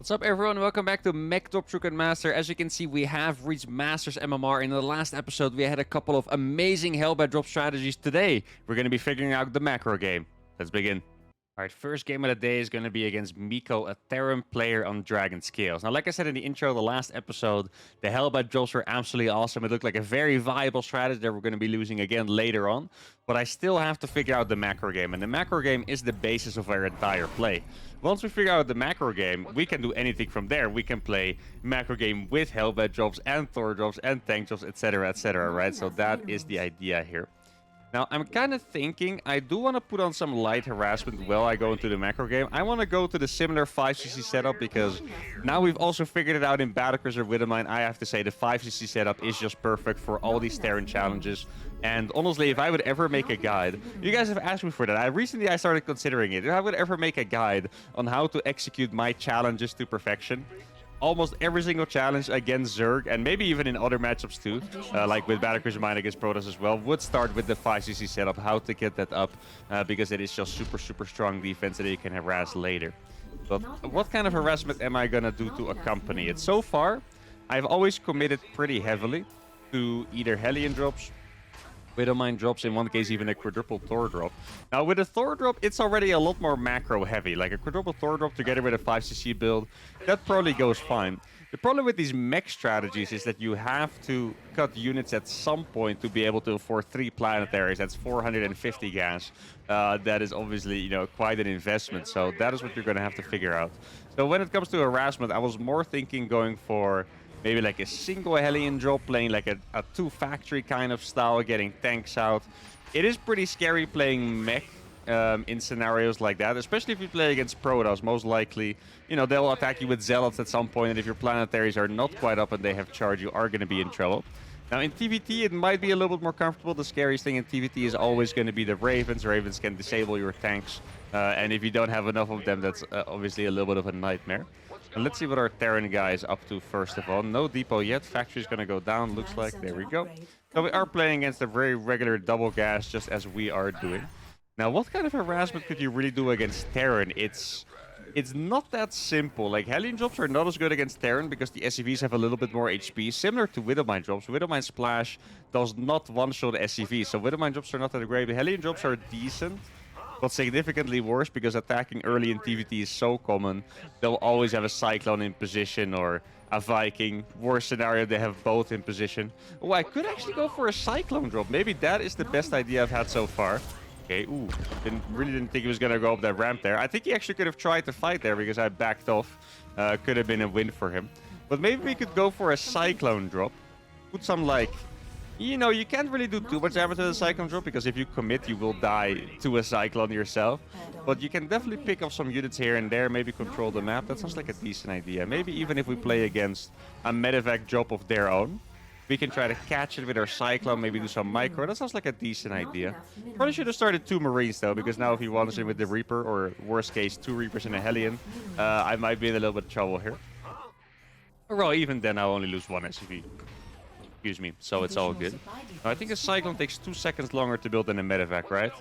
What's up, everyone? Welcome back to Mech Grandmaster. As you can see, we have reached Masters MMR. In the last episode, we had a couple of amazing Hellbat drop strategies. Today, we're going to be figuring out the macro game. Let's begin. Alright, first game of the day is going to be against Mikko, a Terran player on Dragon Scales. Now, like I said in the intro, the last episode, the Hellbat drops were absolutely awesome. It looked like a very viable strategy that we're going to be losing again later on. But I still have to figure out the macro game. And the macro game is the basis of our entire play. Once we figure out the macro game, we can do anything from there. We can play macro game with Hellbat drops and Thor drops and tank drops, etc., right? So that is the idea here. Now, I'm kind of thinking I do want to put on some light harassment while I go into the macro game. I want to go to the similar 5cc setup because now we've also figured it out in Maddox or Widowmine. I have to say the 5cc setup is just perfect for all these Terran challenges. And honestly, if I would ever make a guide, you guys have asked me for that. Recently I started considering it. If I would ever make a guide on how to execute my challenges to perfection, almost every single challenge against Zerg, and maybe even in other matchups too, like with Maddox mine against Protoss as well, would start with the 5cc setup, how to get that up, because it is just super strong defense that you can harass later. But what kind of harassment am I gonna do to accompany it? So far, I've always committed pretty heavily to either Hellion drops, Widowmine drops, in one case even a quadruple Thor drop. Now with a Thor drop, it's already a lot more macro heavy. Like a quadruple Thor drop together with a 5cc build, that probably goes fine. The problem with these mech strategies is that you have to cut units at some point to be able to afford 3 planetaries. That's 450 gas. That is obviously, you know, quite an investment. So that is what you're going to have to figure out. So when it comes to harassment, I was more thinking going for maybe like a single Hellion drop, playing like a 2-factory kind of style, getting tanks out. It is pretty scary playing mech in scenarios like that, especially if you play against Protoss. Most likely, you know, they'll attack you with Zealots at some point, and if your planetaries are not quite up and they have charge, you are going to be in trouble. Now in TVT, it might be a little bit more comfortable. The scariest thing in TVT is always going to be the Ravens. Ravens can disable your tanks, and if you don't have enough of them, that's obviously a little bit of a nightmare. And let's see what our Terran guy is up to first of all. No depot yet. Factory's going to go down, looks like. There we go. So we are playing against a very regular double gas, just as we are doing. Now, what kind of harassment could you really do against Terran? It's not that simple. Like, Hellion drops are not as good against Terran because the SCVs have a little bit more HP, similar to Widowmine drops. Widowmine Splash does not one-shot SCVs, so Widowmine drops are not that great. Hellion drops are decent, but significantly worse because attacking early in TVT is so common. They'll always have a Cyclone in position or a Viking. Worst scenario, they have both in position. Oh, I could actually go for a Cyclone drop. Maybe that is the best idea I've had so far. Okay, ooh, really didn't think he was going to go up that ramp there. I think he actually could have tried to fight there because I backed off. Could have been a win for him. But maybe we could go for a Cyclone drop. Put some, like, you know, you can't really do too much damage to the Cyclone drop because if you commit, you will die to a Cyclone yourself. But you can definitely pick up some units here and there, maybe control the map. That sounds like a decent idea. Maybe even if we play against a medevac drop of their own, we can try to catch it with our Cyclone, maybe do some micro. That sounds like a decent idea. Probably should have started 2 Marines though, because now if he wants in with the Reaper, or worst case 2 Reapers and a Hellion, I might be in a little bit of trouble here. Or well, even then I'll only lose 1 SCV. Excuse me, so it's all good. Now, I think a Cyclone takes 2 seconds longer to build than a medevac, right?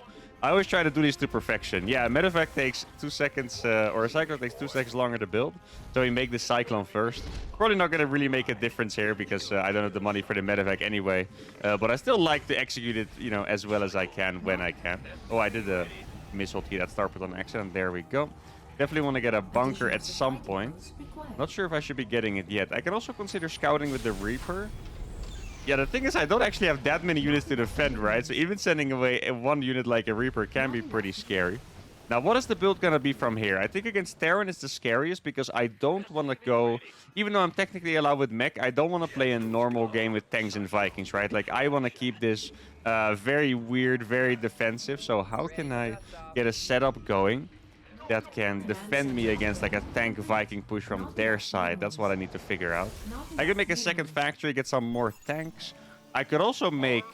I always try to do these to perfection. Yeah, a medevac takes 2 seconds, or a Cyclone takes 2 seconds longer to build. So we make the Cyclone first. Probably not going to really make a difference here because I don't have the money for the medevac anyway. But I still like to execute it, you know, as well as I can when I can. Oh, I did a missile key that started on accident. There we go. Definitely want to get a bunker at some point. Not sure if I should be getting it yet. I can also consider scouting with the Reaper. Yeah, the thing is, I don't actually have that many units to defend, right? So even sending away 1 unit like a Reaper can be pretty scary. Now, what is the build going to be from here? I think against Terran it's the scariest because I don't want to go... Even though I'm technically allowed with Mech, I don't want to play a normal game with tanks and Vikings, right? Like, I want to keep this very weird, very defensive. So how can I get a setup going that can defend me against like a tank Viking push from their side? That's what I need to figure out. I could make a second factory, get some more tanks. I could also make...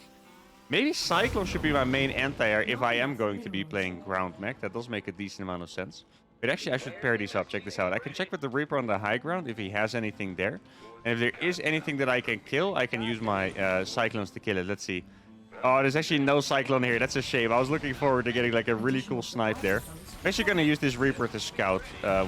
Maybe Cyclone should be my main anti-air if I am going to be playing ground mech. That does make a decent amount of sense. But actually, I should pair these up. Check this out. I can check with the Reaper on the high ground if he has anything there. And if there is anything that I can kill, I can use my Cyclones to kill it. Let's see. Oh, there's actually no Cyclone here. That's a shame. I was looking forward to getting like a really cool snipe there. I'm actually going to use this Reaper to scout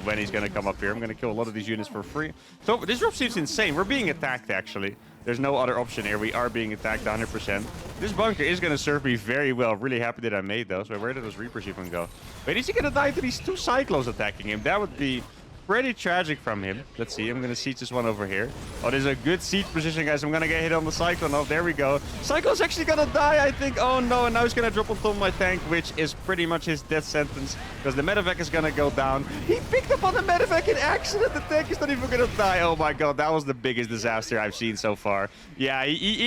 when he's going to come up here. I'm going to kill a lot of these units for free. So this drop seems insane. We're being attacked, actually. There's no other option here. We are being attacked 100%. This bunker is going to serve me very well. Really happy that I made those. Wait, where did those Reapers even go? Wait, is he going to die to these 2 Cyclones attacking him? That would be pretty tragic from him. Let's see. I'm going to siege this one over here. Oh, there's a good siege position, guys. I'm going to get hit on the Cyclone. Oh, there we go. Cyclone's actually going to die, I think. Oh, no. And now he's going to drop on top of my tank, which is pretty much his death sentence because the medevac is going to go down. He picked up on the medevac in accident. The tank is not even going to die. Oh, my God. That was the biggest disaster I've seen so far. Yeah,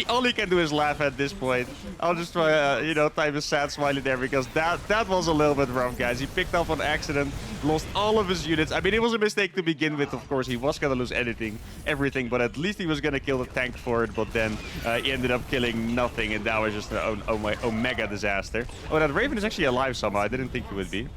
all he can do is laugh at this point. I'll just try, you know, type a sad smiley there because that was a little bit rough, guys. He picked up on accident, lost all of his units. I mean, it was a mistake to begin with. Of course, he was going to lose everything, but at least he was going to kill the tank for it. But then he ended up killing nothing, and that was just an omega disaster. Oh, that Raven is actually alive somehow. I didn't think he would be.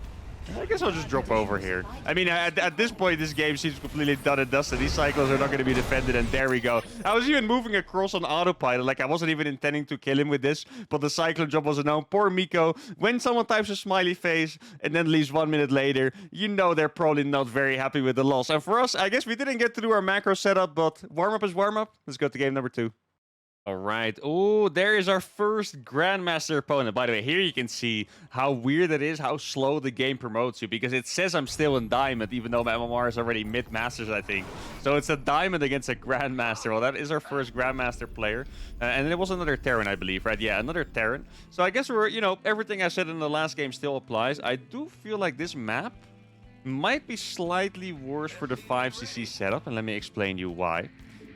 I guess I'll just drop over here. I mean, at this point, this game seems completely done and dusted. These Cyclones are not going to be defended, and there we go. I was even moving across on autopilot. Like, I wasn't even intending to kill him with this, but the Cyclone drop was a no. Poor Mikko. When someone types a smiley face and then leaves 1 minute later, you know they're probably not very happy with the loss. And for us, I guess we didn't get to do our macro setup, but warm-up is warm-up. Let's go to game number 2. All right. Oh, there is our first Grandmaster opponent. By the way, here you can see how weird it is, how slow the game promotes you, because it says I'm still in Diamond, even though my MMR is already mid-Masters, I think. So it's a Diamond against a Grandmaster. Well, that is our first Grandmaster player. And it was another Terran, I believe, right? Yeah, another Terran. So I guess we're, you know, everything I said in the last game still applies. I do feel like this map might be slightly worse for the 5cc setup, and let me explain you why.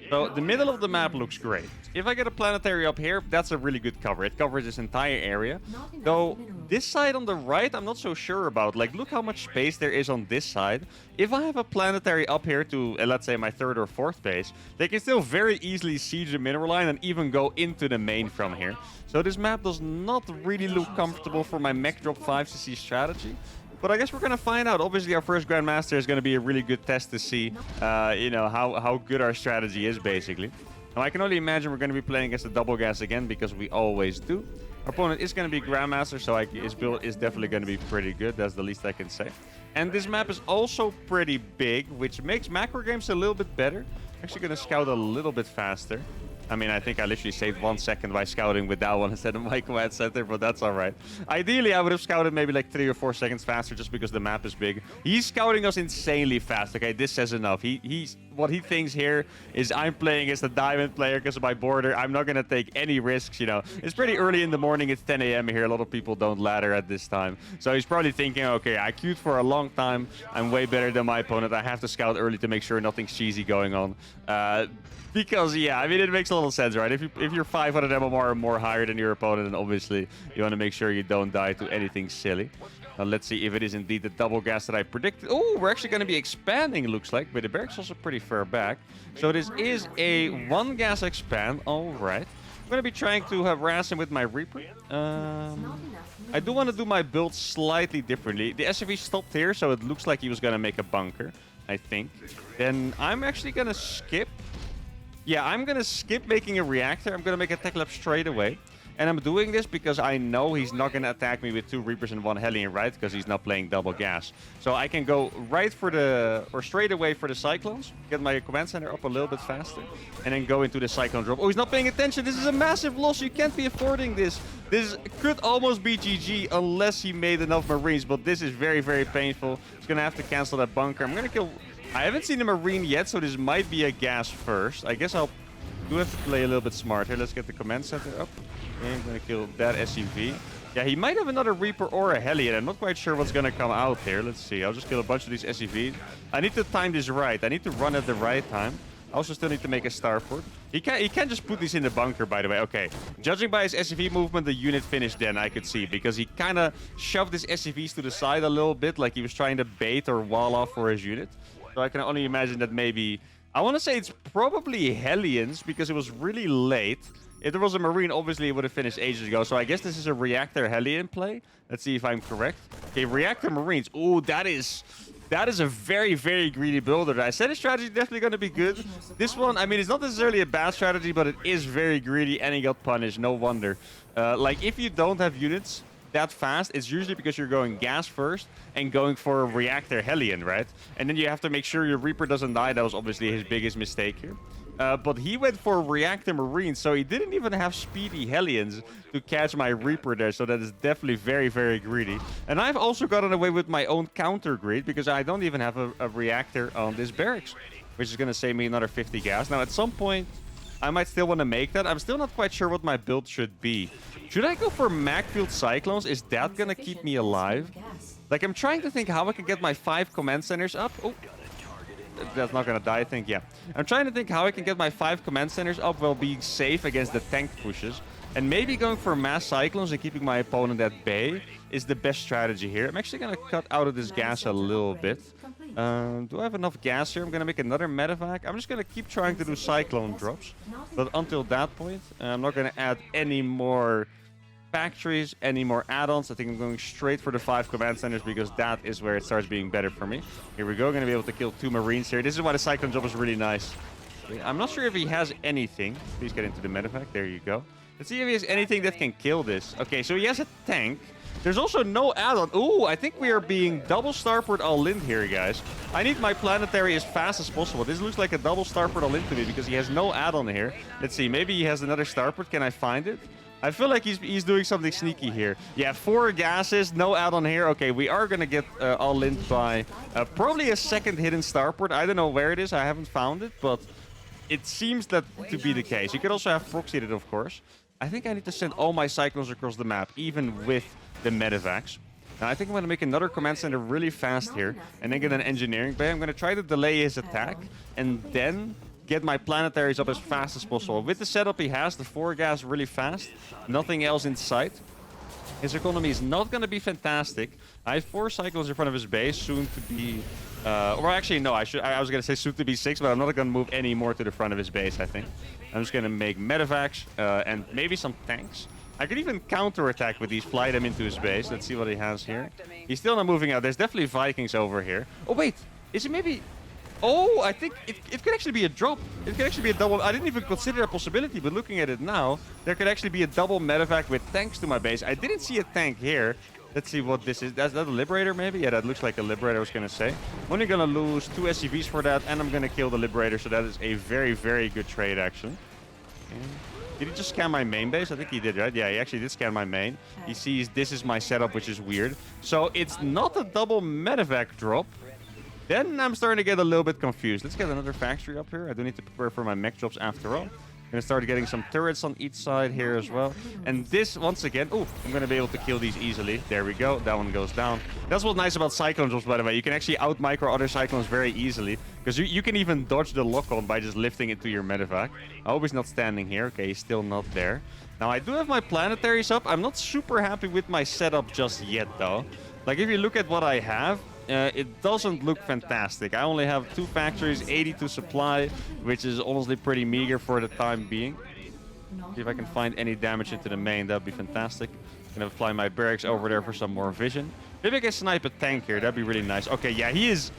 So the middle of the map looks great. If I get a planetary up here, that's a really good cover. It covers this entire area. Though this side on the right, I'm not so sure about. Like, look how much space there is on this side. If I have a planetary up here to, let's say, my 3rd or 4th base, they can still very easily siege the mineral line and even go into the main from here. So this map does not really look comfortable for my mech drop 5cc strategy. But I guess we're going to find out. Obviously, our first Grandmaster is going to be a really good test to see, you know, how good our strategy is, basically. Now, I can only imagine we're going to be playing against the double gas again, because we always do. Our opponent is going to be Grandmaster, so his build is definitely going to be pretty good. That's the least I can say. And this map is also pretty big, which makes macro games a little bit better. Actually going to scout a little bit faster. I mean, I think I literally saved 1 second by scouting with that one instead of my command center, but that's all right. Ideally, I would have scouted maybe like 3 or 4 seconds faster just because the map is big. He's scouting us insanely fast. Okay, this says enough. What he thinks here is I'm playing as the diamond player because of my border. I'm not going to take any risks, you know. It's pretty early in the morning. It's 10 a.m. here. A lot of people don't ladder at this time. So he's probably thinking, okay, I queued for a long time. I'm way better than my opponent. I have to scout early to make sure nothing's cheesy going on. Because, yeah, I mean, it makes a little sense, right? If you're 500 MMR or more higher than your opponent, then obviously you want to make sure you don't die to anything silly. Now, let's see if it is indeed the double gas that I predicted. Oh, we're actually going to be expanding, it looks like. But the barracks also pretty far back. So this is a 1 gas expand. All right. I'm going to be trying to harass him with my Reaper. I do want to do my build slightly differently. The SFV stopped here, so it looks like he was going to make a bunker, I think. Then I'm actually going to skip. Yeah, I'm going to skip making a reactor. I'm going to make a tech lab straight away. And I'm doing this because I know he's not going to attack me with 2 Reapers and 1 Hellion, right? Because he's not playing double gas. So I can go right for or straight away for the Cyclones. Get my command center up a little bit faster. And then go into the Cyclone drop. Oh, he's not paying attention. This is a massive loss. You can't be affording this. This could almost be GG unless he made enough Marines. But this is very, very painful. He's going to have to cancel that bunker. I'm going to kill... I haven't seen a Marine yet, so this might be a gas first. I guess I'll do have to play a little bit smarter. Let's get the command center up. Okay, I'm going to kill that SUV. Yeah, he might have another Reaper or a Hellion. I'm not quite sure what's going to come out here. Let's see. I'll just kill a bunch of these SUVs. I need to time this right. I need to run at the right time. I also still need to make a starport. He can't just put these in the bunker, by the way. Okay. Judging by his SUV movement, the unit finished then, I could see. Because he kind of shoved his SUVs to the side a little bit. Like he was trying to bait or wall off for his unit. So I can only imagine that maybe... I want to say it's probably Hellions because it was really late. If there was a Marine, obviously it would have finished ages ago. So I guess this is a Reactor Hellion play. Let's see if I'm correct. Okay, Reactor Marines. Ooh, that is That is a very, very greedy builder. I said his strategy is definitely going to be good. This one, I mean, it's not necessarily a bad strategy, but it is very greedy, and he got punished. No wonder. Like, if you don't have units that fast, it's usually because you're going gas first and going for a reactor Hellion, right? And then you have to make sure your Reaper doesn't die. That was obviously his biggest mistake here. But he went for Reactor Marine, so he didn't even have speedy Hellions to catch my Reaper there, so that is definitely very, very greedy. And I've also gotten away with my own counter greed, because I don't even have a reactor on this barracks, which is going to save me another 50 gas. Now, at some point, I might still want to make that. I'm still not quite sure what my build should be. Should I go for Magfield Cyclones? Is that going to keep me alive? Like, I'm trying to think how I can get my 5 command centers up. Oh. That's not gonna die, I think. Yeah, I'm trying to think how I can get my 5 command centers up while being safe against the tank pushes, and maybe going for mass cyclones and keeping my opponent at bay is the best strategy here. I'm actually gonna cut out of this gas a little bit. Do I have enough gas here? I'm gonna make another medevac. I'm just gonna keep trying to do cyclone drops, but until that point, I'm not gonna add any more factories, any more add-ons. I think I'm going straight for the 5 command centers, because that is where it starts being better for me. Here we go. Going to be able to kill 2 Marines here. This is why the cyclone job is really nice. I'm not sure if he has anything. Please get into the medevac. There you go. Let's see if he has anything that can kill this. Okay, so he has a tank. There's also no add-on. Ooh, I think we are being double starport all-in here, guys. I need my planetary as fast as possible. This looks like a double starport all-in to me, because he has no add-on here. Let's see. Maybe he has another starport. Can I find it? I feel like he's doing something sneaky here. Yeah, 4 gases, no add-on here. Okay, we are going to get all in by probably a second hidden starport. I don't know where it is. I haven't found it, but it seems that to be the case. You could also have proxied it, of course. I think I need to send all my cyclones across the map, even with the medevacs. Now, I think I'm going to make another command center really fast here, and then get an engineering bay. I'm going to try to delay his attack, and then get my planetaries up as fast as possible. With the setup he has, the 4 gas really fast, nothing else in sight. His economy is not going to be fantastic. I have 4 cycles in front of his base, soon to be... or actually, no, I was going to say soon to be 6, but I'm not going to move any more to the front of his base, I think. I'm just going to make medevacs and maybe some tanks. I could even counterattack with these, fly them into his base. Let's see what he has here. He's still not moving out. There's definitely Vikings over here. Oh, wait. Is it maybe... Oh, I think it could actually be a drop. It could actually be a double. I didn't even consider a possibility, but looking at it now, there could actually be a double medevac with tanks to my base. I didn't see a tank here. Let's see what this is. That's that a Liberator, maybe? Yeah, that looks like a Liberator, I was going to say. I'm only going to lose 2 SCVs for that, and I'm going to kill the Liberator, so that is a very, very good trade, actually. Okay. Did he just scan my main base? I think he did, right? Yeah, he actually did scan my main. He sees this is my setup, which is weird. So it's not a double medevac drop. Then I'm starting to get a little bit confused. Let's get another factory up here. I do need to prepare for my mech drops after all. I'm going to start getting some turrets on each side here as well. And this, once again... Oh, I'm going to be able to kill these easily. There we go. That one goes down. That's what's nice about cyclone drops, by the way. You can actually out-micro other cyclones very easily. Because you can even dodge the lock-on by just lifting it to your medevac. I hope he's not standing here. Okay, he's still not there. Now, I do have my planetaries up. I'm not super happy with my setup just yet, though. Like, if you look at what I have... it doesn't look fantastic. I only have 2 factories, 82 supply, which is honestly pretty meager for the time being. See if I can find any damage into the main. That'd be fantastic. Gonna fly my barracks over there for some more vision. Maybe I can snipe a tank here. That'd be really nice. Okay, yeah, he's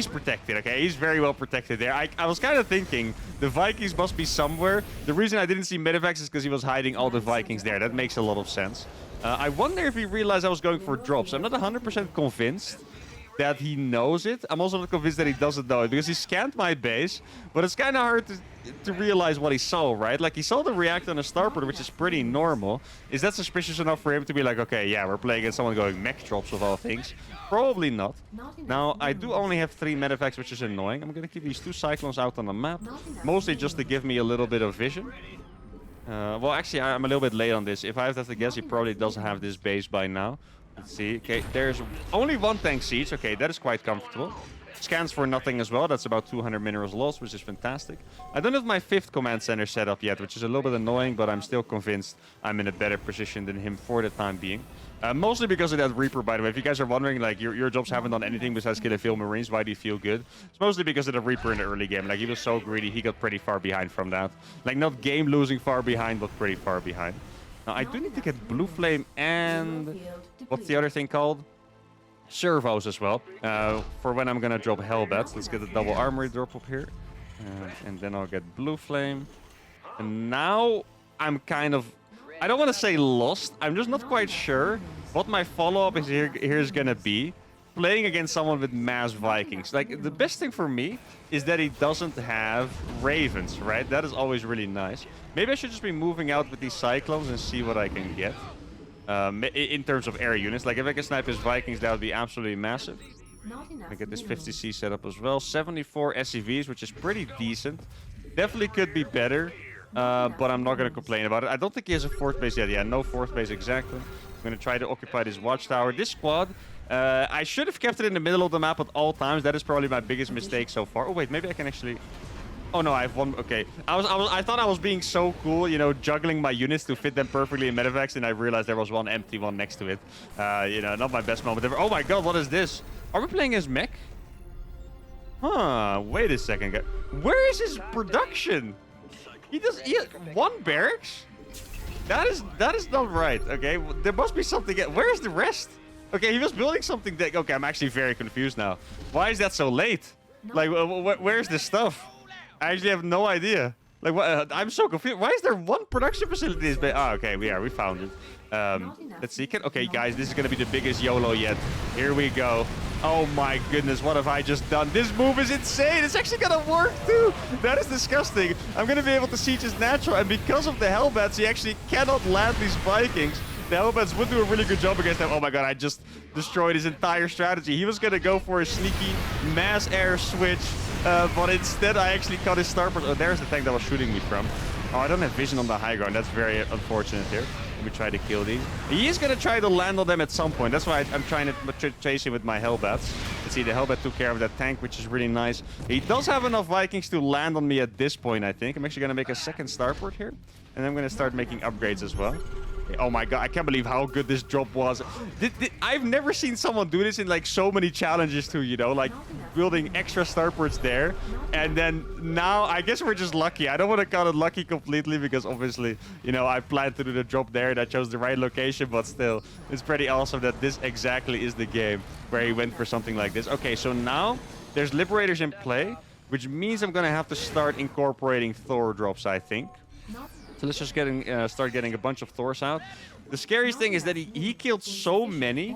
protected, okay? He's very well protected there. I was kind of thinking the Vikings must be somewhere. The reason I didn't see medevacs is because he was hiding all the Vikings there. That makes a lot of sense. I wonder if he realized I was going for drops. I'm not 100% convinced that he knows it. I'm also not convinced that he doesn't know it, because he scanned my base, but it's kind of hard to realize what he saw, right? Like, he saw the reactor on a starport, which is pretty normal. Is that suspicious enough for him to be like, okay, yeah, we're playing against someone going mech drops of all things? Probably not. Now, I do only have 3 medevacs, which is annoying. I'm going to keep these 2 cyclones out on the map, mostly just to give me a little bit of vision. Well, actually, I'm a little bit late on this. If I have to guess, he probably doesn't have this base by now. Let's see. Okay, there's only 1 tank siege. Okay, that is quite comfortable. Scans for nothing as well. That's about 200 minerals lost, which is fantastic. I don't have my 5th command center set up yet, which is a little bit annoying, but I'm still convinced I'm in a better position than him for the time being. Mostly because of that Reaper, by the way. If you guys are wondering, like, your jobs haven't done anything besides kill a few Marines, why do you feel good? It's mostly because of the Reaper in the early game. Like, he was so greedy, he got pretty far behind from that. Like, not game-losing far behind, but pretty far behind. Now, I do need to get Blue Flame and... What's the other thing called? servos as well for when I'm gonna drop Hellbats. Let's get the double armory drop up here. And then I'll get Blue Flame. And now I'm kind of... I don't want to say lost. I'm just not quite sure what my follow-up is here is gonna be. Playing against someone with mass Vikings. Like, the best thing for me is that he doesn't have Ravens, right? That is always really nice. Maybe I should just be moving out with these Cyclones and see what I can get. In terms of air units. Like, if I can snipe his Vikings, that would be absolutely massive. I get this 50C set up as well. 74 SCVs, which is pretty decent. Definitely could be better, but I'm not going to complain about it. I don't think he has a fourth base yet. Yeah, no fourth base exactly. I'm going to try to occupy this watchtower. This squad, I should have kept it in the middle of the map at all times. That is probably my biggest mistake so far. Oh, wait, maybe I can actually... Oh, no, I have one. Okay. I thought I was being so cool, you know, juggling my units to fit them perfectly in medevacs, and I realized there was one empty one next to it. You know, not my best moment ever. Oh, my God, what is this? Are we playing as Mech? Huh, wait a second, guys. Where is his production? He has one barracks? That is not right, okay? There must be something. Where is the rest? Okay, he was building something that... Okay, I'm actually very confused now. Why is that so late? Like, where's the stuff? I actually have no idea. Like, what? I'm so confused. Why is there one production facility? Oh, okay, we found it. Let's see. Okay, guys, this is gonna be the biggest YOLO yet. Here we go. Oh my goodness, what have I just done? This move is insane. It's actually gonna work too. That is disgusting. I'm gonna be able to siege his natural, and because of the Hellbats, he actually cannot land these Vikings. The Hellbats would do a really good job against them. Oh my God, I just destroyed his entire strategy. He was gonna go for a sneaky mass air switch, but instead I actually cut his starport. Oh, there's the tank that was shooting me from. Oh, I don't have vision on the high ground. That's very unfortunate here. Let me try to kill these. He is going to try to land on them at some point. That's why I'm trying to chase him with my Hellbats. Let's see, the Hellbat took care of that tank, which is really nice. He does have enough Vikings to land on me at this point, I think. I'm actually going to make a second starport here. And I'm going to start making upgrades as well. Oh my God, I can't believe how good this drop was. I've never seen someone do this in like so many challenges too, you know, like building extra starports there. And then now I guess we're just lucky. I don't want to call it lucky completely because obviously, you know, I planned to do the drop there and I chose the right location, but still, it's pretty awesome that this exactly is the game where he went for something like this. Okay, so now there's Liberators in play, which means I'm going to have to start incorporating Thor drops, I think. So let's just start getting a bunch of Thors out. The scariest thing is that he killed so many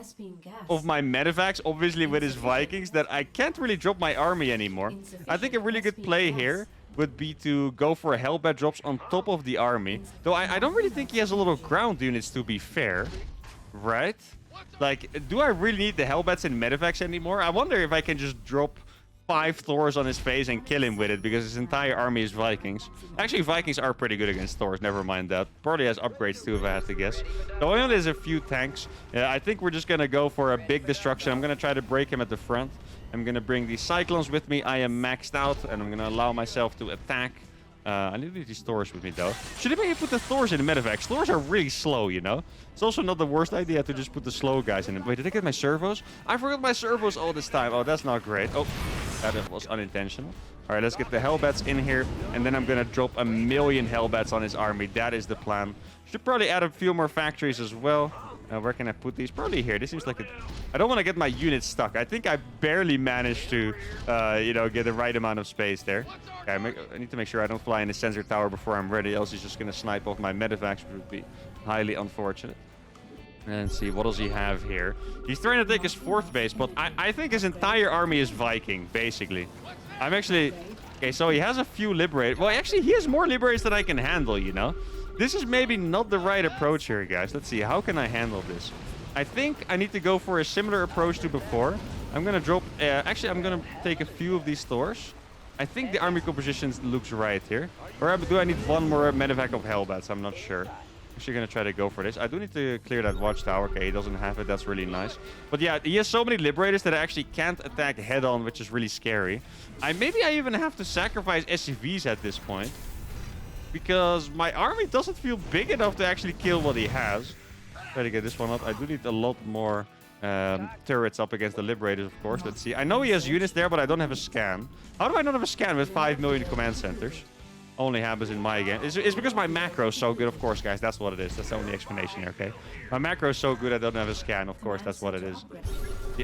of my medevacs, obviously with his Vikings, that I can't really drop my army anymore. I think a really good play here would be to go for Hellbat drops on top of the army. Though I don't really think he has a lot of ground units, to be fair. Right? Like, do I really need the Hellbats in medevacs anymore? I wonder if I can just drop 5 Thors on his face and kill him with it, because his entire army is Vikings. Actually, Vikings are pretty good against Thors, never mind that. Probably has upgrades too, if I have to guess. The only there's a few tanks. I think we're just gonna go for a big destruction. I'm gonna try to break him at the front. I'm gonna bring these Cyclones with me. I am maxed out, and I'm gonna allow myself to attack. I need these Thors with me, though. Should I maybe put the Thors in the medevacs? Thors are really slow, you know? It's also not the worst idea to just put the slow guys in. Wait, did I get my servos? I forgot my servos all this time. Oh, that's not great. Oh, that was unintentional. All right, let's get the Hellbats in here, and then I'm going to drop 1,000,000 Hellbats on his army. That is the plan. Should probably add a few more factories as well. Where can I put these? Probably here. This seems like a... I don't want to get my units stuck. I think I barely managed to, you know, get the right amount of space there. Okay, I need to make sure I don't fly in the sensor tower before I'm ready, else he's just going to snipe off my medevacs, which would be highly unfortunate. And see, what does he have here? He's trying to take his 4th base, but I think his entire army is Viking, basically. I'm actually... Okay, so he has a few Liberators. Well, actually, he has more Liberators than I can handle, you know? This is maybe not the right approach here, guys. Let's see, how can I handle this? I think I need to go for a similar approach to before. I'm going to drop... actually, I'm going to take a few of these Thors. I think the army composition looks right here. Or do I need one more medevac of Hellbats? I'm not sure. Actually going to try to go for this. I do need to clear that watchtower. Okay, he doesn't have it. That's really nice. But yeah, he has so many Liberators that I actually can't attack head-on, which is really scary. Maybe I even have to sacrifice SCVs at this point, because my army doesn't feel big enough to actually kill what he has. Try to get this one up. I do need a lot more turrets up against the Liberators, of course. Let's see. I know he has units there, but I don't have a scan. How do I not have a scan with 5,000,000 command centers? Only happens in my game. It's because my macro is so good, of course, guys. That's what it is. That's the only explanation here, okay? My macro is so good I don't have a scan, of course. That's what it is.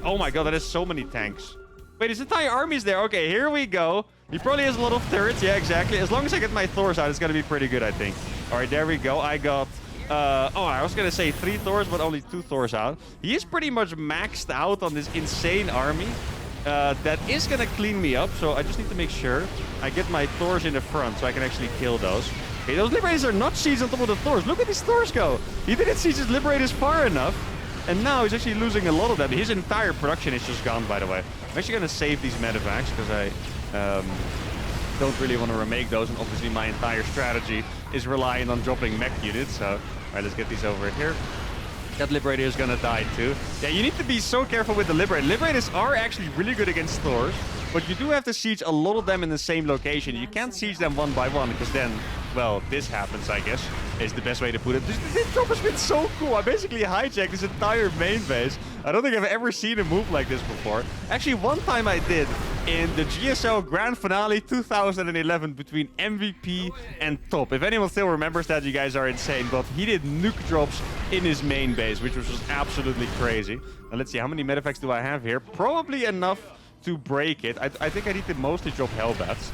Oh my god, that is so many tanks. Wait, his entire army is there. Okay, here we go. He probably has a lot of turrets. Yeah, exactly. As long as I get my Thors out, it's going to be pretty good, I think. All right, there we go. I got... oh, I was going to say 3 Thors, but only 2 Thors out. He is pretty much maxed out on this insane army. That is going to clean me up, so I just need to make sure I get my Thors in the front so I can actually kill those. Okay, those Liberators are not sieged on top of the Thors. Look at these Thors go. He didn't siege his Liberators far enough. And now he's actually losing a lot of them. His entire production is just gone, by the way. I'm actually going to save these medevacs because I don't really want to remake those. And obviously my entire strategy is relying on dropping mech units. So, all right, let's get these over here. That Liberator is going to die too. Yeah, you need to be so careful with the Liberator. Liberators are actually really good against Thors, but you do have to siege a lot of them in the same location. You can't siege them one by one because then, well, this happens, I guess, is the best way to put it. This drop has been so cool. I basically hijacked this entire main base. I don't think I've ever seen a move like this before. Actually, one time I did in the GSL Grand Finale 2011 between MVP and Top. If anyone still remembers that, you guys are insane. But he did nuke drops in his main base, which was just absolutely crazy. Now, let's see, how many medevacs do I have here? Probably enough to break it. I think I need to mostly drop Hellbats.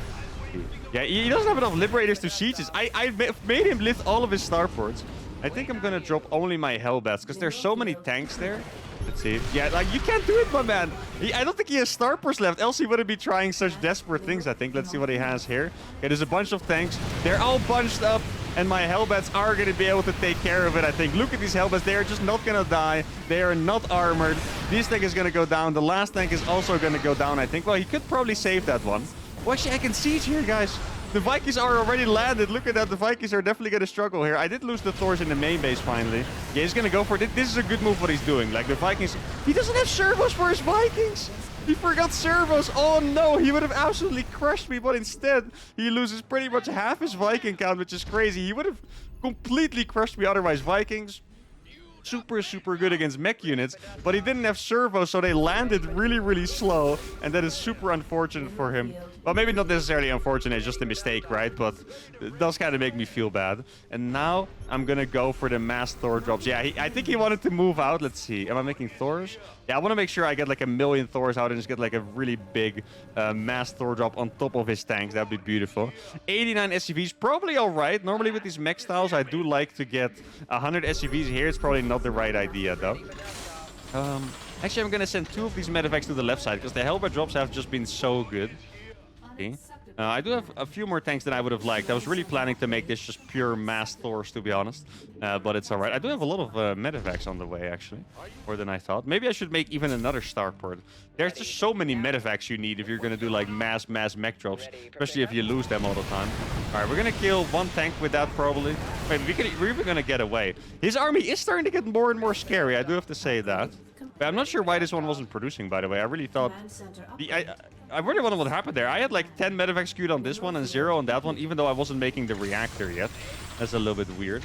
Yeah, he doesn't have enough Liberators to siege this. I made him lift all of his starports. I think I'm gonna drop only my Hellbats because there's so many tanks there. Let's see. Yeah, like, you can't do it, my man. I don't think he has starports left, else he wouldn't be trying such desperate things, I think. Let's see what he has here. Okay, there's a bunch of tanks. They're all bunched up, and my Hellbats are going to be able to take care of it, I think. Look at these Hellbats. They are just not going to die. They are not armored. This tank is going to go down. The last tank is also going to go down, I think. Well, he could probably save that one. Well, actually, I can siege here, guys. The Vikings are already landed. Look at that. The Vikings are definitely going to struggle here. I did lose the Thors in the main base finally. Yeah, he's going to go for it. This is a good move what he's doing. Like, the Vikings... He doesn't have servos for his Vikings. He forgot servos. Oh, no. He would have absolutely crushed me. But instead, he loses pretty much half his Viking count, which is crazy. He would have completely crushed me otherwise. Vikings... super good against mech units, but he didn't have servos, so they landed really slow, and that is super unfortunate for him. Well, maybe not necessarily unfortunate, it's just a mistake, right? But it does kind of make me feel bad. And now I'm gonna go for the mass Thor drops. Yeah, I think he wanted to move out. Let's see, am I making Thors? Yeah, I want to make sure I get like 1,000,000 Thors out and just get like a really big mass Thor drop on top of his tanks. That'd be beautiful. 89 SCVs, probably all right. Normally with these mech styles, I do like to get 100 SCVs here. It's probably not the right idea though. Actually, I'm gonna send 2 of these medevacs to the left side because the Hellbat drops have just been so good. Okay. I do have a few more tanks than I would have liked. I was really planning to make this just pure mass Thors, to be honest. But it's all right. I do have a lot of medevacs on the way, actually. More than I thought. Maybe I should make even another starport. There's just so many medevacs you need if you're going to do like mass mech drops. Especially if you lose them all the time. All right, we're going to kill 1 tank with that, probably. Wait, we're even going to get away. His army is starting to get more and more scary. I do have to say that. But I'm not sure why this one wasn't producing, by the way. I really thought... I really wonder what happened there. I had like 10 medevacs queued on this one and 0 on that one, even though I wasn't making the reactor yet. That's a little bit weird.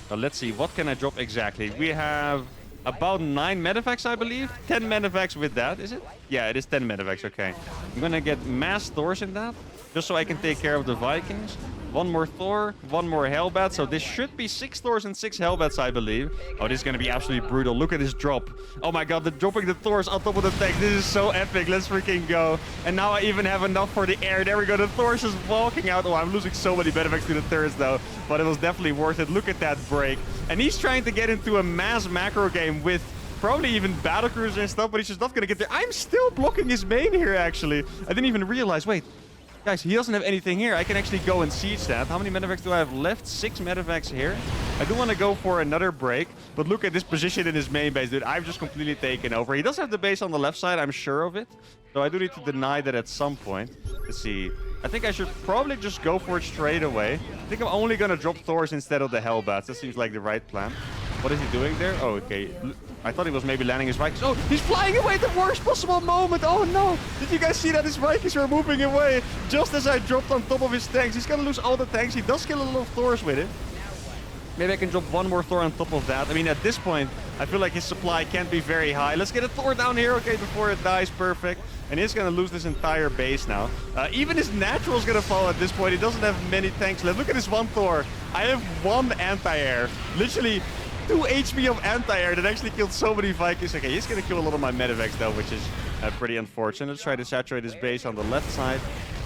Let's see, what can I drop exactly? We have about 9 medevacs, I believe. 10 medevacs with that, is it? Yeah, it is 10 medevacs, okay. I'm gonna get mass Thors in that, just so I can take care of the Vikings. 1 more Thor, 1 more Hellbat. So this should be 6 Thors and 6 Hellbats, I believe. Oh, this is going to be absolutely brutal. Look at this drop. Oh my god, dropping the Thors on top of the tank. This is so epic. Let's freaking go. And now I even have enough for the air. There we go. The Thors is walking out. Oh, I'm losing so many medevacs to the turrets, though. But it was definitely worth it. Look at that break. And he's trying to get into a mass macro game with probably even battlecruisers and stuff, but he's just not going to get there. I'm still blocking his main here, actually. I didn't even realize. Wait. Guys, he doesn't have anything here. I can actually go and siege that. How many medevacs do I have left? 6 medevacs here. I do want to go for another break, but look at this position in his main base, dude. I've just completely taken over. He does have the base on the left side, I'm sure of it. So I do need to deny that at some point. Let's see. I think I should probably just go for it straight away. I think I'm only going to drop Thors instead of the Hellbats. That seems like the right plan. What is he doing there? Oh, okay. I thought he was maybe landing his Vikings. Oh, he's flying away at the worst possible moment. Oh, no. Did you guys see that? His Vikings were moving away just as I dropped on top of his tanks. He's going to lose all the tanks. He does kill a lot of Thors with it. Maybe I can drop 1 more Thor on top of that. I mean, at this point, I feel like his supply can't be very high. Let's get a Thor down here, okay, before it dies. Perfect. And he's going to lose this entire base now. Even his natural is going to fall at this point. He doesn't have many tanks left. Look at this 1 Thor. I have 1 anti-air. Literally, 2 HP of anti-air that actually killed so many Vikings. Okay, he's going to kill a lot of my Medivacs though, which is pretty unfortunate. Let's try to saturate his base on the left side.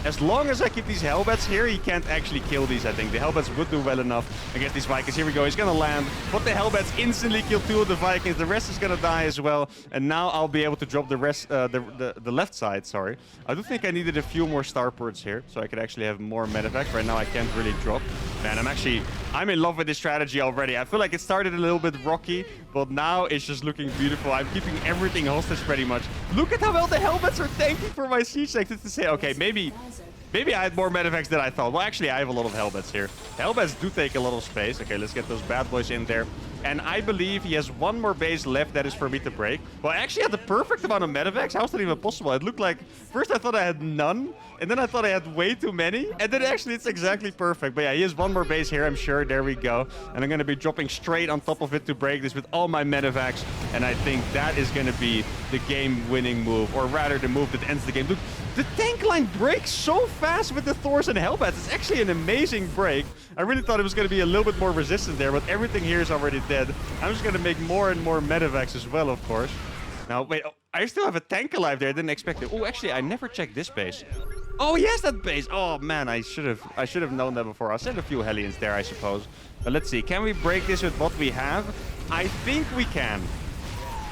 As long as I keep these Hellbats here, he can't actually kill these, I think. The Hellbats would do well enough against these Vikings. Here we go. He's going to land. But the Hellbats instantly kill 2 of the Vikings. The rest is going to die as well. And now I'll be able to drop the rest, the left side, sorry. I do think I needed a few more starports here, so I could actually have more Medivac. Right now, I can't really drop. Man, I'm in love with this strategy already. I feel like it started a little bit rocky, but now it's just looking beautiful. I'm keeping everything hostage pretty much. Look at how well the Hellbats are tanking for my siege tanks. It's to say, okay, maybe I had more Medivacs than I thought. Well, actually, I have a lot of Hellbats here. Hellbats do take a lot of space. Okay, let's get those bad boys in there. And I believe he has one more base left that is for me to break. Well, I actually had the perfect amount of Medivacs. How is that even possible? It looked like... First, I thought I had none. And then I thought I had way too many. And then actually, it's exactly perfect. But yeah, he has one more base here, I'm sure. There we go. And I'm going to be dropping straight on top of it to break this with all my Medivacs. And I think that is going to be the game-winning move. Or rather, the move that ends the game. Look, the tank line breaks so fast with the Thors and Hellbats. It's actually an amazing break. I really thought it was going to be a little bit more resistant there, but everything here is already dead. I'm just going to make more and more Medivacs as well, of course. Now, wait, oh, I still have a tank alive there. I didn't expect it. Oh, actually, I never checked this base. Oh, yes, that base. Oh, man, I should have known that before. I'll send a few Hellions there, I suppose. But let's see. Can we break this with what we have? I think we can.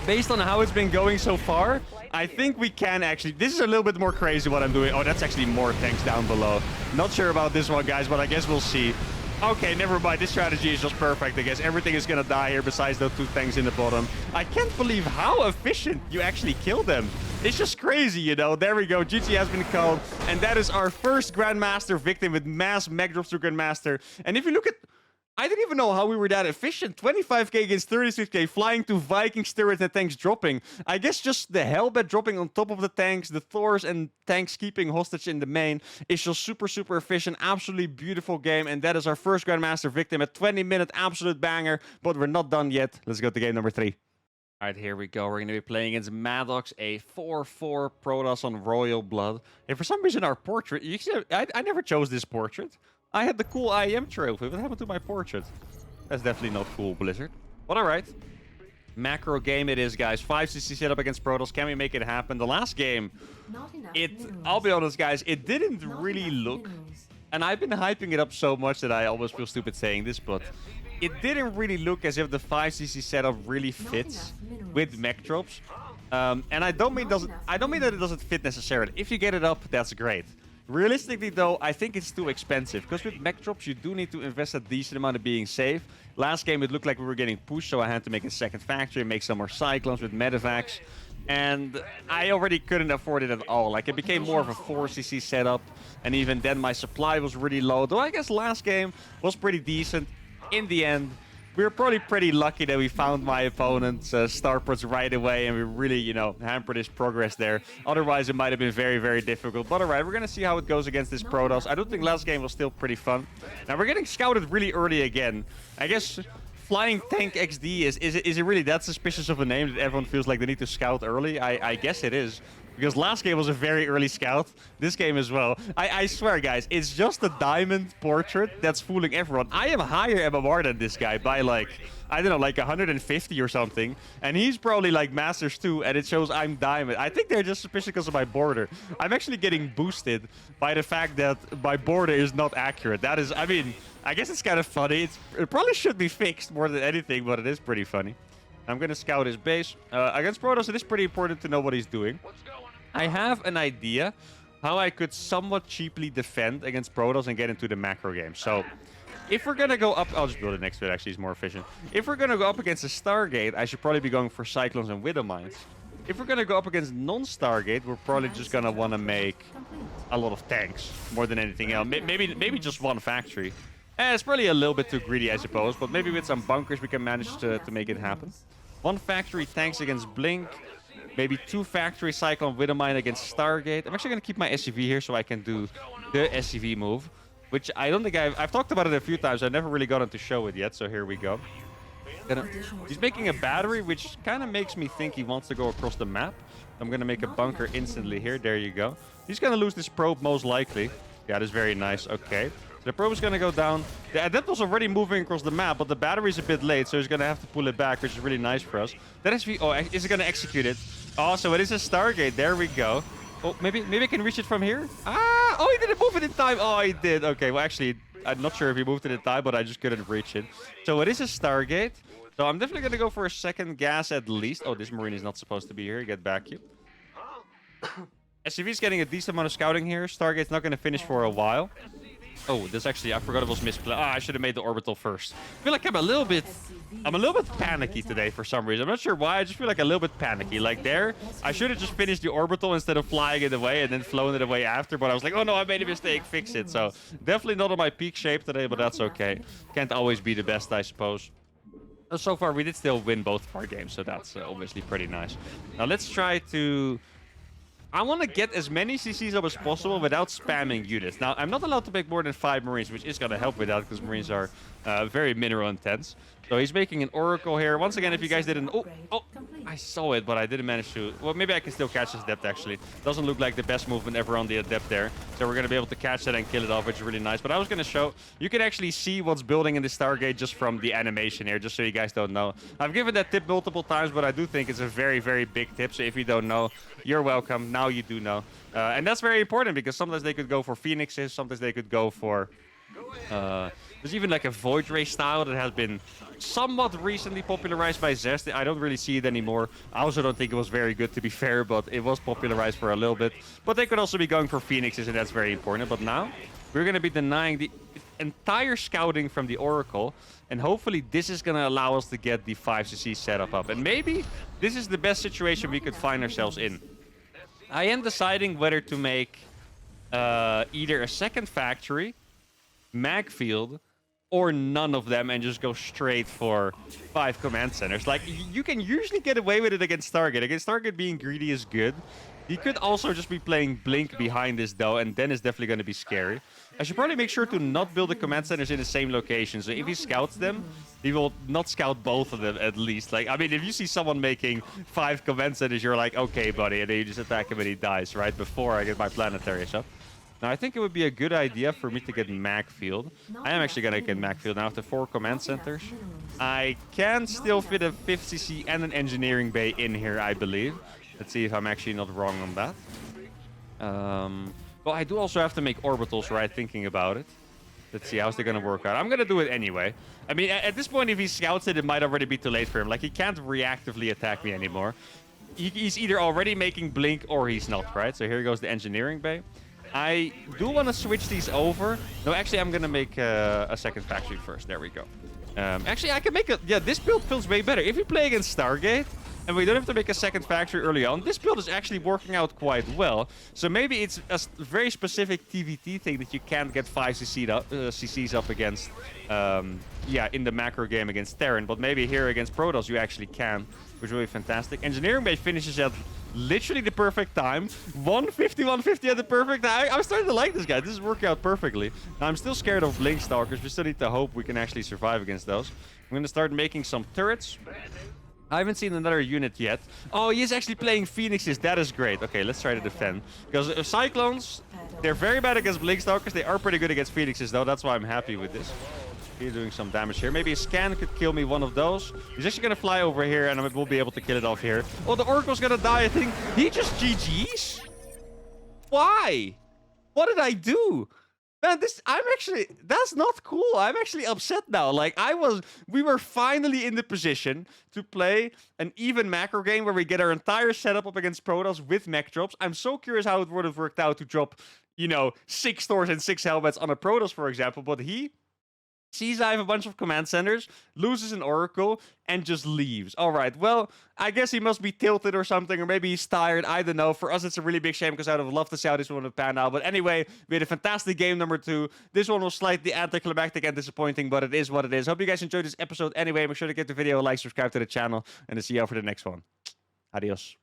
Based on how it's been going so far, I think we can actually... This is a little bit more crazy what I'm doing. Oh, that's actually more tanks down below. Not sure about this one, guys, but I guess we'll see. Okay, never mind. This strategy is just perfect. I guess everything is going to die here besides those 2 tanks in the bottom. I can't believe how efficient you actually kill them. It's just crazy, you know. There we go. GG has been called. And that is our first Grandmaster victim with mass mech drops to Grandmaster. And if you look at... I didn't even know how we were that efficient. 25k against 36k, flying to Vikings, turrets, and tanks dropping. I guess just the Hellbat dropping on top of the tanks, the Thors and tanks keeping hostage in the main is just super, super efficient. Absolutely beautiful game. And that is our first Grandmaster victim. A 20-minute absolute banger. But we're not done yet. Let's go to game number 3. All right, here we go. We're going to be playing against Maddox, a 4-4 Protoss on Royal Blood. And for some reason, our portrait... You see, I never chose this portrait. I had the cool IEM trophy. What happened to my portrait? That's definitely not cool, Blizzard. But alright. Macro game it is, guys. 5cc setup against Protoss. Can we make it happen? The last game, I'll be honest, guys, it didn't really look... And I've been hyping it up so much that I almost feel stupid saying this, but... It didn't really look as if the 5cc setup really fits with mech drops. And I don't mean that it doesn't fit necessarily. If you get it up, that's great. Realistically, though, I think it's too expensive. Because with mech drops, you do need to invest a decent amount of being safe. Last game, it looked like we were getting pushed, so I had to make a second factory, make some more Cyclones with Medivacs. And I already couldn't afford it at all. Like, it became more of a 4cc setup. And even then, my supply was really low. Though I guess last game was pretty decent. In the end, we were probably pretty lucky that we found my opponent's starports right away, and we really, you know, hampered his progress there. Otherwise, it might have been very, very difficult. But alright, we're going to see how it goes against this Protoss. I don't think last game was still pretty fun. Now, we're getting scouted really early again. I guess Flying Tank XD, is it really that suspicious of a name that everyone feels like they need to scout early? I guess it is. Because last game was a very early scout. This game as well. I swear, guys, it's just a diamond portrait that's fooling everyone. I am higher MMR than this guy by, like, I don't know, like 150 or something. And he's probably, like, Masters 2, and it shows I'm diamond. I think they're just suspicious because of my border. I'm actually getting boosted by the fact that my border is not accurate. That is, I mean, I guess it's kind of funny. It probably should be fixed more than anything, but it is pretty funny. I'm going to scout his base. Against Protoss, it is pretty important to know what he's doing. I have an idea how I could somewhat cheaply defend against Protoss and get into the macro game. So, if we're going to go up... I'll just build it next to it, actually. It's more efficient. If we're going to go up against a Stargate, I should probably be going for Cyclones and Widow Mines. If we're going to go up against non-Stargate, we're probably just going to want to make a lot of tanks more than anything else. Maybe just one factory. It's probably a little bit too greedy, I suppose. But maybe with some bunkers, we can manage to make it happen. One factory tanks against Blink. Maybe 2 factory Cyclone Widowmine against Stargate. I'm actually going to keep my SCV here so I can do the SCV move. Which I don't think I've talked about it a few times. I've never really gotten to show it yet, so here we go. He's making a battery, which kind of makes me think he wants to go across the map. I'm going to make a bunker instantly here. There you go. He's going to lose this probe most likely. Yeah, that's very nice. Okay. The probe is going to go down. The adept was already moving across the map, but the battery's a bit late, so he's going to have to pull it back, which is really nice for us. That is... Oh, is it going to execute it? Oh, so it is a Stargate. There we go. Oh, maybe I can reach it from here? Ah! Oh, he didn't move it in time. Oh, he did. Okay, well, actually, I'm not sure if he moved it in time, but I just couldn't reach it. So it is a Stargate. So I'm definitely going to go for a second gas at least. Oh, this Marine is not supposed to be here. Get back, you. SCV's getting a decent amount of scouting here. Stargate's not going to finish for a while. Oh, this actually, I forgot it was misplaced. Ah, I should have made the orbital first. I feel like I'm a little bit panicky today for some reason. I'm not sure why. I just feel like a little bit panicky. Like there, I should have just finished the orbital instead of flying it away and then flown it away after. But I was like, oh no, I made a mistake. Fix it. So definitely not on my peak shape today, but that's okay. Can't always be the best, I suppose. So far, we did still win both of our games, so that's obviously pretty nice. Now let's try to... I want to get as many CCs up as possible without spamming units. Now, I'm not allowed to make more than 5 Marines, which is going to help with that because Marines are very mineral intense. So he's making an Oracle here. Once again, if you guys didn't... Oh, I saw it, but I didn't manage to... Well, maybe I can still catch this Adept, actually. Doesn't look like the best movement ever on the Adept there. So we're going to be able to catch that and kill it off, which is really nice. But I was going to show... You can actually see what's building in the Stargate just from the animation here, just so you guys don't know. I've given that tip multiple times, but I do think it's a very, very big tip. So if you don't know, you're welcome. Now you do know. And that's very important because sometimes they could go for Phoenixes. Sometimes they could go for... There's even like a Void Ray style that has been somewhat recently popularized by Zest. I don't really see it anymore. I also don't think it was very good, to be fair, but it was popularized for a little bit. But they could also be going for Phoenixes, and that's very important. But now, we're going to be denying the entire scouting from the Oracle. And hopefully this is going to allow us to get the 5cc setup up. And maybe this is the best situation we could find ourselves in. I am deciding whether to make either a second factory, mag field, or none of them and just go straight for 5 command centers. Like, you can usually get away with it against Stargate. Against Stargate, being greedy is good. He could also just be playing Blink behind this, though, and then it's definitely going to be scary. I should probably make sure to not build the command centers in the same location. So if he scouts them, he will not scout both of them, at least. Like, I mean, if you see someone making 5 command centers, you're like, okay, buddy, and then you just attack him and he dies, right? Before I get my planetaries up. Now, I think it would be a good idea for me to get mag field. I am actually going to get mag field now after 4 command centers. I can still fit a 5cc and an engineering bay in here, I believe. Let's see if I'm actually not wrong on that. Well, I do also have to make orbitals, right? Thinking about it. Let's see, how's they going to work out? I'm going to do it anyway. I mean, at this point, if he scouts it, it might already be too late for him. Like, he can't reactively attack me anymore. He's either already making Blink or he's not, right? So here goes the engineering bay. I do want to switch these over. No, actually, I'm going to make a second factory first. There we go. Actually, I can make a... Yeah, this build feels way better. If you play against Stargate, and we don't have to make a second factory early on, this build is actually working out quite well. So maybe it's a very specific TVT thing that you can't get 5 CCs up against, yeah, in the macro game against Terran. But maybe here against Protoss you actually can, which will be fantastic. Engineering base finishes at literally the perfect time. 150, 150 at the perfect time. I'm starting to like this guy. This is working out perfectly. Now, I'm still scared of Blink Stalkers. We still need to hope we can actually survive against those. I'm going to start making some turrets. I haven't seen another unit yet. Oh, he is actually playing Phoenixes. That is great. Okay, let's try to defend. Because Cyclones, they're very bad against Blink Stalkers. They are pretty good against Phoenixes, though. That's why I'm happy with this. He's doing some damage here. Maybe a scan could kill me one of those. He's actually going to fly over here, and we'll be able to kill it off here. Oh, the Oracle's going to die, I think. He just GG's? Why? What did I do? Man, that's not cool. I'm actually upset now. Like, we were finally in the position to play an even macro game where we get our entire setup up against Protoss with mech drops. I'm so curious how it would have worked out to drop, you know, 6 stores and 6 helmets on a Protoss, for example. But he sees I have a bunch of command centers, loses an Oracle, and just leaves. All right, well, I guess he must be tilted or something, or maybe he's tired. I don't know. For us, it's a really big shame because I would have loved to see how this one would pan out. But anyway, we had a fantastic game number 2. This one was slightly anticlimactic and disappointing, but it is what it is. Hope you guys enjoyed this episode anyway. Make sure to give the video a like, subscribe to the channel, and to see you for the next one. Adios.